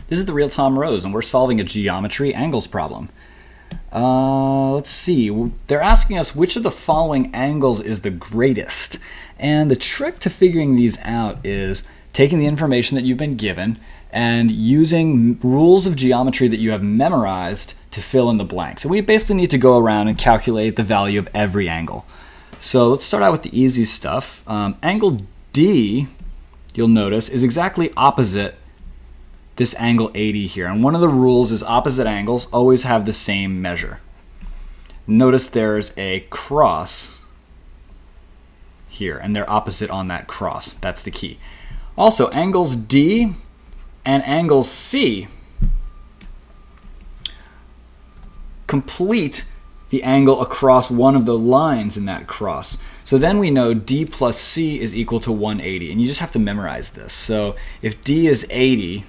This is the real Tom Rose, and we're solving a geometry angles problem. Let's see. They're asking us which of the following angles is the greatest. And the trick to figuring these out is taking the information that you've been given and using rules of geometry that you have memorized to fill in the blanks. So we basically need to go around and calculate the value of every angle. So let's start out with the easy stuff. Angle D, you'll notice, is exactly opposite this angle 80 here. And one of the rules is opposite angles always have the same measure. Notice there's a cross here, and they're opposite on that cross. That's the key. Also, angles D and angle C complete the angle across one of the lines in that cross. So then we know D plus C is equal to 180, and you just have to memorize this. So if D is 80,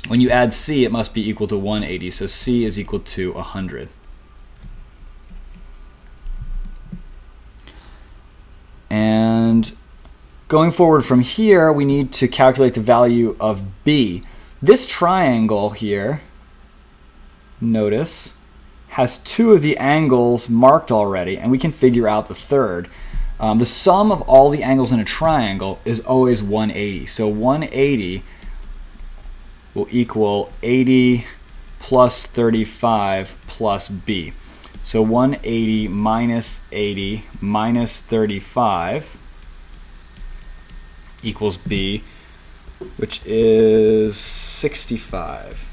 when you add C, it must be equal to 180, so C is equal to 100. And going forward from here, we need to calculate the value of B. This triangle here, notice, has two of the angles marked already, and we can figure out the third. The sum of all the angles in a triangle is always 180. So 180 will equal 80 plus 35 plus B. So 180 minus 80 minus 35 equals B, which is 65.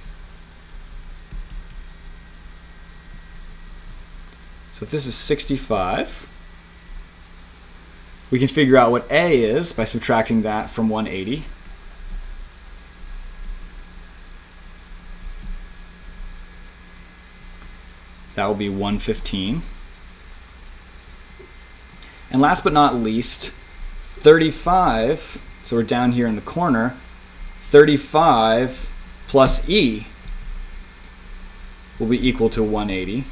So if this is 65, we can figure out what A is by subtracting that from 180. That will be 115. And last but not least, 35, so we're down here in the corner, 35 plus E will be equal to 180.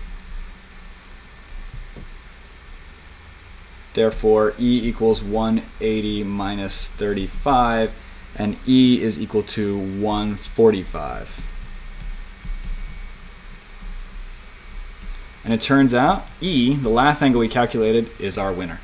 Therefore, E equals 180 minus 35, and E is equal to 145. And it turns out E, the last angle we calculated, is our winner.